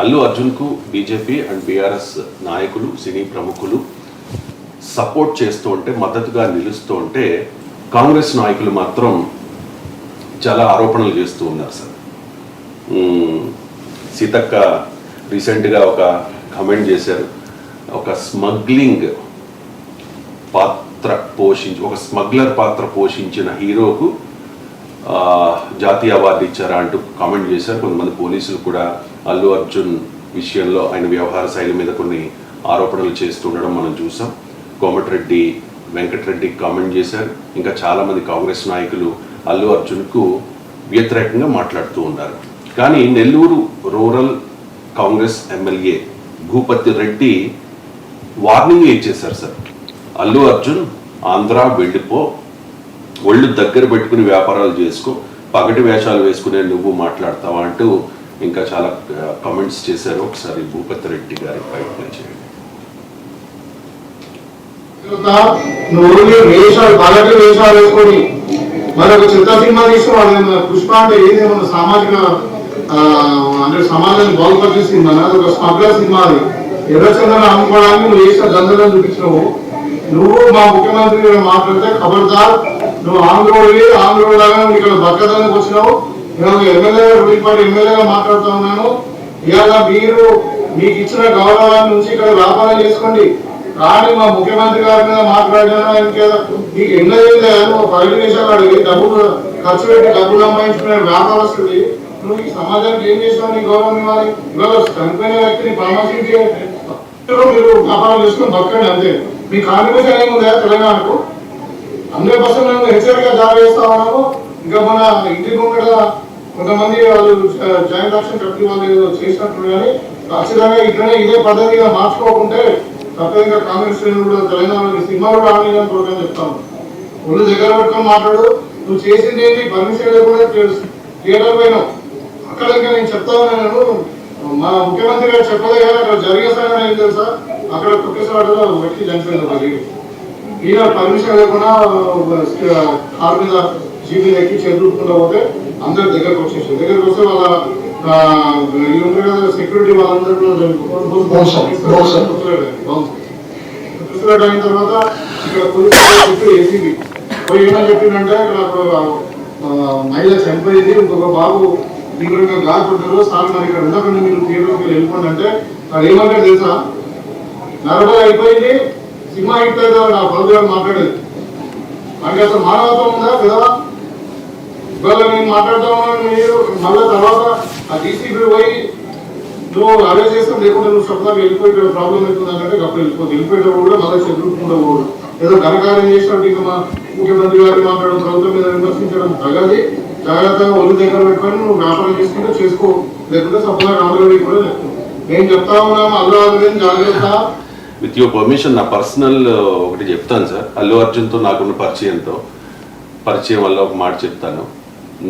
Allu అర్జున్కు BJP and BRS నాయకులు, సినీ ప్రముఖులు support చేస్తూ ఉంటే, మద్దతుగా నిలుస్తూ ఉంటే, కాంగ్రెస్ నాయకులు మాత్రం చాలా ఆరోపణలు చేస్తూ ఉన్నారు సార్. సీతక్క రీసెంట్గా ఒక కమెంట్ చేశారు. ఒక స్మగ్లింగ్ ఒక స్మగ్లర్ పాత్ర పోషించిన హీరోకు జాతీయ అవార్డు ఇచ్చారా అంటూ కామెంట్ చేశారు. కొంతమంది పోలీసులు కూడా అల్లు అర్జున్ విషయంలో ఆయన వ్యవహార శైలి మీద కొన్ని ఆరోపణలు చేస్తుండడం మనం చూసాం. కోమటిరెడ్డి వెంకటరెడ్డి కామెంట్ చేశారు. ఇంకా చాలామంది కాంగ్రెస్ నాయకులు అల్లు అర్జున్కు వ్యతిరేకంగా మాట్లాడుతూ ఉన్నారు. కానీ Nellore rural Congress MLA Bhupathi Reddy warning ఇచ్చేశారు సార్. అల్లు అర్జున్ ఆంధ్ర వెళ్ళిపో, ఒళ్ళు దగ్గర పెట్టుకుని వ్యాపారాలు చేసుకో, పగటి వేషాలు వేసుకునే నువ్వు మాట్లాడతావా అంటూ ఇంకా చాలా కామెంట్స్ చేశారు. ఒకసారి భూపతి రెడ్డి గారి ప్రయత్నం చేయండి. పగటి వేషాలు వేసుకొని మరొక చిత్ర సినిమా తీసుకుని పుష్ప అంటే ఏది మన సామాజిక అంటే సమాజాన్ని బాగుపరిచే సినిమా, ఒక స్మగ్లర్ సినిమా. అది ఎర్రచందనం అమ్ముకోవడానికి నువ్వు వేసిన గందరం చూపించినావు. నువ్వు మా ముఖ్యమంత్రి మాట్లాడితే ఖబర్దార్, నువ్వు ఆంధ్రోలాగా ఇక్కడ బతకడానికి వచ్చినావు. నేను ఎమ్మెల్యే రూలిపాటి ఎమ్మెల్యేగా మాట్లాడుతూ ఉన్నాను. ఇవాళ మీరు మీకు ఇచ్చిన గౌరవాన్ని నుంచి ఇక్కడ వ్యాపారం చేసుకోండి. కానీ మా ముఖ్యమంత్రి గారి మీద మాట్లాడినా ఇంకేదో నీకు ఎన్నో పైన దేశాలు అడిగి డబ్బులు ఖర్చు పెట్టి డబ్బులు సంపాదించుకునే వ్యాపారస్తుడి నువ్వు ఈ సమాజానికి ఏం చేసినావు? నీ గౌరవం ఇవ్వాలి. ఇవాళ చనిపోయిన వ్యక్తిని పరామర్శించే మీరు వ్యాపారం చేసుకుని బతకండి అంతే. మీ కాంట్రిబ్యూషన్ ఏముందా తెలంగాణకు? 100% మేము హెచ్చరికగా జారీ చేస్తా ఉన్నాము. ఇంకా మన ఇంటి ముంగట కొంతమంది వాళ్ళు జాయింట్ యాక్షన్ కమిటీ వాళ్ళు చేసినట్టు కానీ ఖచ్చితంగా ఇట్లనే ఇదే పద్ధతిగా మార్చుకోకుంటే తప్పగా కాంగ్రెస్ కూడా తెలంగాణ సినిమా కూడా ఆడలేదని కూడా చెప్తాను. ఒళ్ళు దగ్గర పెట్టుకొని మాట్లాడు. నువ్వు చేసింది ఏంటి? పర్మిషన్ లేకుండా థియేటర్ పోయినావు. అక్కడ ఇంకా నేను చెప్తా ఉన్నాను, మా ముఖ్యమంత్రి గారు చెప్పలే కానీ అక్కడ జరిగే సంఘటన ఏం తెలుసా? అక్కడ తొక్కేసాడలో వ్యక్తి చనిపోయింది. ఈయన పర్మిషన్ లేకుండా కారు మీద జీపీ ఎక్కి చెరుపుకుంటూ పోతే అందరు దగ్గరకు వచ్చేసారు. దగ్గరకు వస్తే వాళ్ళ సెక్యూరిటీ వాళ్ళందరూ అయిన తర్వాత ఇక్కడ పోలీసు ఏసీబీ పోయి ఏమని చెప్పిందంటే ఇక్కడ మహిళ చనిపోయింది, ఇంకొక బాబు తీవ్రంగా గాయపడ్డారు, సార్ మరి ఇక్కడ ఉండకుండా మీరు థియేటర్కి వెళ్ళిపోండి అంటే అది ఏమంటారు తెలుసా? నరబలి అయిపోయింది, సినిమా హిట్ అయితే నా ప్రభుత్వం మాట్లాడేది. మనకి అసలు మానవత్వం ఉందా కదా? ఇవాళ నేను మాట్లాడుతూ ఉన్నాను, మీరు మళ్ళీ తర్వాత ఆ డీసీపీ పోయి నువ్వు అరెస్ట్ చేస్తాం లేకుండా నువ్వు స్వప్నాకి వెళ్ళిపోయి ఇక్కడ ప్రాబ్లం అవుతుందంటే అప్పుడు వెళ్ళిపోయేటప్పుడు కూడా మళ్ళీ చదువుకుండా పోడు. ఏదో ఘనకార్యం చేసినట్టు ఇంకా మా ముఖ్యమంత్రి గారిని మాట్లాడడం, ప్రభుత్వం మీద విమర్శించడం తగది. జాగ్రత్తగా ఒళ్ళు దగ్గర పెట్టుకొని నువ్వు వ్యాపారం చేసుకుంటే చేసుకో, లేకుంటే స్వప్న రామరెడ్డి కూడా చెప్తాను. నేను చెప్తా ఉన్నాము అల్లు అర్జున్ జాగ్రత్త. విత్ యువర్ పర్మిషన్ నా పర్సనల్ ఒకటి చెప్తాను సార్. అల్లు అర్జున్తో నాకున్న పరిచయం వల్ల ఒక మాట చెప్తాను.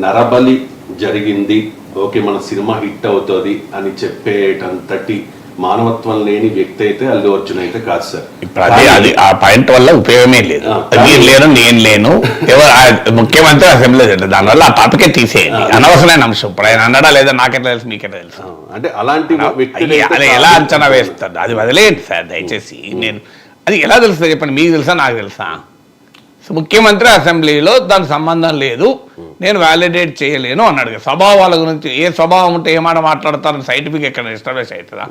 నరబలి జరిగింది, ఓకే మన సినిమా హిట్ అవుతుంది అని చెప్పేటంతటి మానవత్వం లేని వ్యక్తి అయితే అల్లు అర్జున్ అయితే కాదు సార్. అది ఆ పాయింట్ వల్ల ఉపయోగమే లేదు. మీరు లేను, నేను లేను, ముఖ్యమంత్రి అసెంబ్లీ దానివల్ల ఆ టాపికే తీసేయండి. అనవసరమైన అంశం. ఇప్పుడు ఆయన అన్నడా లేదా నాకెట్లా తెలుసు, మీకెట్లా తెలుసు? అంటే అలాంటి అది ఎలా అంచనా వేస్తుంది? అది వదిలేయండి సార్ దయచేసి. నేను అది ఎలా తెలుస్తుంది చెప్పండి? మీకు తెలుసా, నాకు తెలుసా? ముఖ్యమంత్రి అసెంబ్లీలో దానికి సంబంధం లేదు, నేను వ్యాలిడేట్ చేయలేను అన్నాడు. స్వభావాల గురించి ఏ స్వభావం ఉంటే ఏమాట మాట్లాడతారని సైంటిఫిక్ ఎక్కడ ఎస్టాబ్లిష్ అవుతుందా?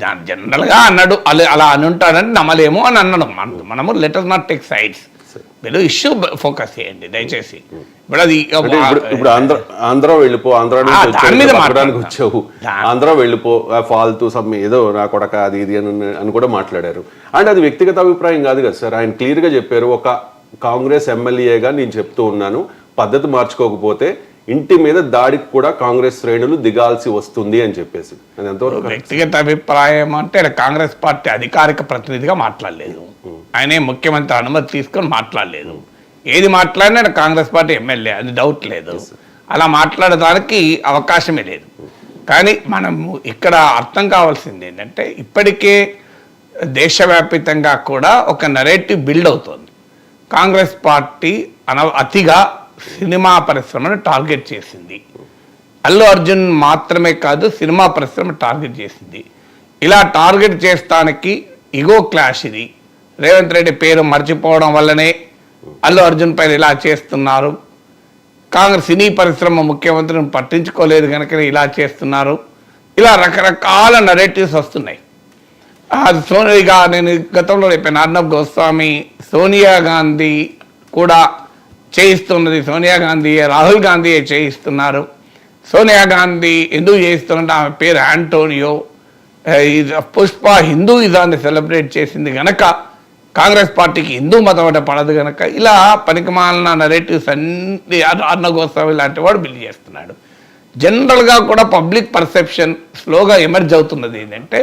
దాని జనరల్గా అన్నాడు, అలా అని ఉంటాడని నమ్మలేము అని అన్నాడు. మనము లెటర్ నాట్ టేక్ సైడ్స్, మీరు ఇష్యూ ఫోకస్ చేయండి దయచేసి. ఇప్పుడు అది ఇప్పుడు ఆంధ్ర వెళ్ళిపో, ఆంధ్ర మాట్లాడడానికి వచ్చావు, ఆంధ్ర వెళ్ళిపో, ఫాల్తూ సమ్ ఏదో నా కొడక అది ఇది అని కూడా మాట్లాడారు. అంటే అది వ్యక్తిగత అభిప్రాయం కాదు కదా సార్. ఆయన క్లియర్గా చెప్పారు, ఒక కాంగ్రెస్ ఎమ్మెల్యేగా నేను చెప్తూ ఉన్నాను, పద్ధతి మార్చుకోకపోతే ఇంటి మీద దాడికి కూడా కాంగ్రెస్ శ్రేణులు దిగాల్సి వస్తుంది అని చెప్పేసి. అది ఎంతవరకు వ్యక్తిగత అభిప్రాయం అంటే కాంగ్రెస్ పార్టీ అధికారిక ప్రతినిధిగా మాట్లాడలేదు, ఆయనే ముఖ్యమంత్రి అనుమతి తీసుకొని మాట్లాడలేదు. ఏది మాట్లాడినా కాంగ్రెస్ పార్టీ ఎమ్మెల్యే, అది డౌట్ లేదు. అలా మాట్లాడడానికి అవకాశమే లేదు. కానీ మనం ఇక్కడ అర్థం కావాల్సింది ఏంటంటే, ఇప్పటికే దేశవ్యాప్తంగా కూడా ఒక నెరేటివ్ బిల్డ్ అవుతుంది. కాంగ్రెస్ పార్టీ అతిగా సినిమా పరిశ్రమను టార్గెట్ చేసింది. అల్లు అర్జున్ మాత్రమే కాదు సినిమా పరిశ్రమ టార్గెట్ చేసింది. ఇలా టార్గెట్ చేస్తానికి ఇగో క్లాష్ ఇది. రేవంత్ రెడ్డి పేరు మర్చిపోవడం వల్లనే అల్లు అర్జున్ పైన ఇలా చేస్తున్నారు. కాంగ్రెస్ సినీ పరిశ్రమ ముఖ్యమంత్రిని పట్టించుకోలేదు కనుక ఇలా చేస్తున్నారు. ఇలా రకరకాల నరేటివ్స్ వస్తున్నాయి. సోనియా, నేను గతంలో చెప్పాను, అర్నబ్ గోస్వామి సోనియా గాంధీ కూడా చేయిస్తున్నది, సోనియా గాంధీ రాహుల్ గాంధీ చేయిస్తున్నారు. సోనియా గాంధీ ఎందుకు చేయిస్తున్నట్టు ఆమె పేరు ఆంటోనియో. పుష్ప హిందూయిజాన్ని సెలబ్రేట్ చేసింది గనక కాంగ్రెస్ పార్టీకి హిందూ మతం అంటే పడదు కనుక ఇలా పనికిమాలిన నరేటివ్స్ అన్ని అర్నబ్ గోస్వామి లాంటి వాడు బిల్డ్ చేస్తున్నాడు. జనరల్గా కూడా పబ్లిక్ పర్సెప్షన్ స్లోగా ఎమర్జ్ అవుతున్నది ఏంటంటే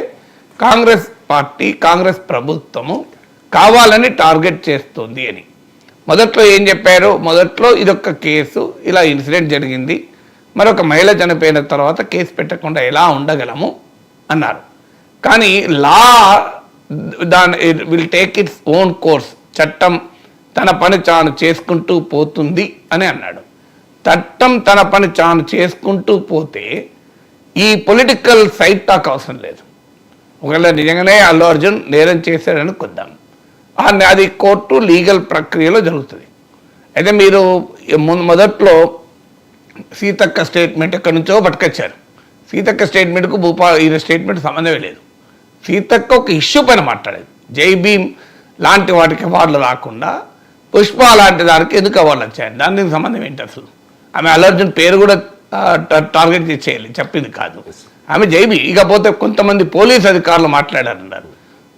కాంగ్రెస్ పార్టీ, కాంగ్రెస్ ప్రభుత్వము కావాలని టార్గెట్ చేస్తుంది అని. మొదట్లో ఏం చెప్పారు, మొదట్లో ఇదొక కేసు, ఇలా ఇన్సిడెంట్ జరిగింది, మరొక మహిళ చనిపోయిన తర్వాత కేసు పెట్టకుండా ఎలా ఉండగలము అన్నారు. కానీ law will take its own course, చట్టం తన పని తాను చేసుకుంటూ పోతుంది అని అన్నాడు. చట్టం తన పని తాను చేసుకుంటూ పోతే ఈ పొలిటికల్ సైడ్ టాక్ అవసరం లేదు. ఒకవేళ నిజంగానే అల్లు అర్జున్ నేరం చేశాడని కొద్దాం, అది కోర్టు లీగల్ ప్రక్రియలో జరుగుతుంది. అయితే మీరు మొదట్లో సీతక్క స్టేట్మెంట్ ఎక్కడి నుంచో పట్టుకొచ్చారు. సీతక్క స్టేట్మెంట్కు ఈ స్టేట్మెంట్ సంబంధమే లేదు. సీతక్క ఒక ఇష్యూ పైన మాట్లాడేది. జై భీమ్ లాంటి వాటికి అవార్డులు రాకుండా పుష్ప లాంటి దానికి ఎందుకు అవార్డులు వచ్చాయి, దానికి సంబంధం ఏంటి అసలు? ఆమె అల్లు అర్జున్ పేరు కూడా టార్గెట్ చేయాలి చెప్పింది కాదు, ఆమె జైబీ. ఇకపోతే కొంతమంది పోలీస్ అధికారులు మాట్లాడారన్నారు.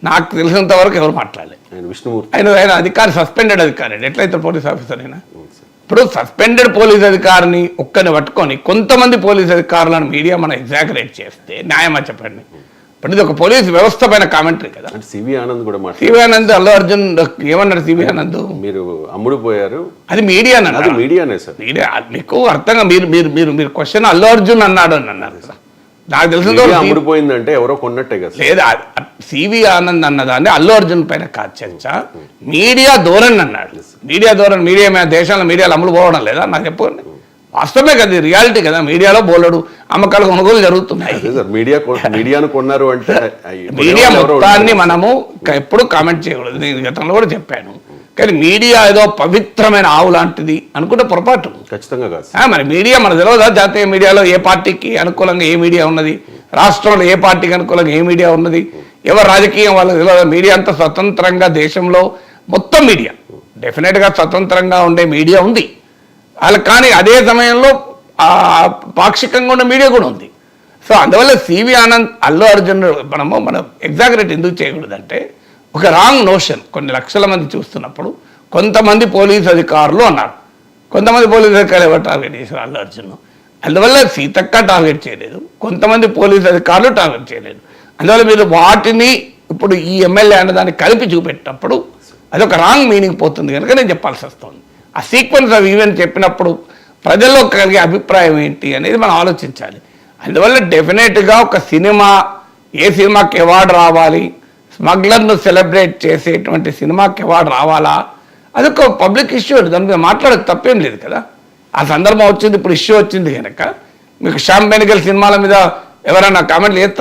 నాకు తెలిసినంత వరకు ఎవరు మాట్లాడలేదు. ఆయన అధికారి సస్పెండెడ్ అధికారి, ఎట్లయితే పోలీస్ ఆఫీసర్ అయినా. ఇప్పుడు సస్పెండెడ్ పోలీస్ అధికారిని ఒక్కరిని పట్టుకొని కొంతమంది పోలీస్ అధికారులను మీడియా మనం ఎగ్జాగరేట్ చేస్తే న్యాయమా చెప్పండి? ఇప్పుడు ఇది ఒక పోలీస్ వ్యవస్థ పైన కామెంటరీ కదా. సివి ఆనంద్ కూడా సివి ఆనంద్ అల్లు అర్జున్ ఏమన్నాడు? సివి ఆనంద్ మీరు అమ్ముడు పోయారు, అది మీడియా, మీడియానే సార్. మీడియా మీకు అర్థంగా మీరు క్వశ్చన్ అల్లు అర్జున్ అన్నాడు అని అన్నారు కదా. నాకు తెలిసిన అమ్ముడుపోయిందంటే ఎవరో కొన్నట్టే కదా. లేదా సివి ఆనంద్ అన్నదాన్ని అల్లు అర్జున్ పైన కాదు చర్చ, మీడియా ధోరణి అన్నాడు. మీడియా ధోరణి, మీడియా దేశంలో మీడియాలో అమ్ముడు పోవడం లేదా? నాకు చెప్పండి. వాస్తవమే కదా, రియాలిటీ కదా. మీడియాలో బోలడు అమ్మకాలు కొనుగోలు జరుగుతున్నాయి. మీడియాను కొన్నారు అంటే మీడియా మొత్తాన్ని మనము ఎప్పుడు కామెంట్ చేయకూడదు. నేను గతంలో కూడా చెప్పాను. కానీ మీడియా ఏదో పవిత్రమైన ఆవు లాంటిది అనుకుంటే పొరపాటు. ఖచ్చితంగా కాదు. మరి మీడియా మన తెలియదా? జాతీయ మీడియాలో ఏ పార్టీకి అనుకూలంగా ఏ మీడియా ఉన్నది, రాష్ట్రంలో ఏ పార్టీకి అనుకూలంగా ఏ మీడియా ఉన్నది, ఎవరు రాజకీయం వాళ్ళకి తెలియదు. మీడియా అంతా స్వతంత్రంగా దేశంలో మొత్తం మీడియా డెఫినెట్గా స్వతంత్రంగా ఉండే మీడియా ఉంది వాళ్ళ. కానీ అదే సమయంలో పాక్షికంగా ఉన్న మీడియా కూడా ఉంది. సో అందువల్ల సివి ఆనంద్ అల్లు అర్జున్ మనం ఎగ్జాగరేట్ ఎందుకు చేయకూడదంటే ఒక రాంగ్ నోషన్. కొన్ని లక్షల మంది చూస్తున్నప్పుడు కొంతమంది పోలీస్ అధికారులు అన్నారు, కొంతమంది పోలీస్ అధికారులు ఎవరు టార్గెట్ చేశారు? అల్లు అర్జున్. అందువల్ల సీతక్క టార్గెట్ చేయలేదు, కొంతమంది పోలీస్ అధికారులు టార్గెట్ చేయలేదు. అందువల్ల మీరు వాటిని ఇప్పుడు ఈ ఎమ్మెల్యే అన్నదాన్ని కలిపి చూపెట్టినప్పుడు అదొక రాంగ్ మీనింగ్ పోతుంది కనుక నేను చెప్పాల్సి వస్తుంది. ఆ సీక్వెన్స్ ఆఫ్ ఈవెంట్ చెప్పినప్పుడు ప్రజల్లో కలిగే అభిప్రాయం ఏంటి అనేది మనం ఆలోచించాలి. అందువల్ల డెఫినెట్గా ఒక సినిమా, ఏ సినిమాకి అవార్డు రావాలి, స్మగ్లర్ను సెలబ్రేట్ చేసేటువంటి సినిమాకి అవార్డు రావాలా, అదొక పబ్లిక్ ఇష్యూ. దాని మీద మాట్లాడక తప్పేం లేదు కదా. ఆ సందర్భం వచ్చింది, ఇప్పుడు ఇష్యూ వచ్చింది కనుక మీకు శ్యామ్ బెనగల్ సినిమాల మీద ఎవరైనా కామెంట్లు చేస్తారు?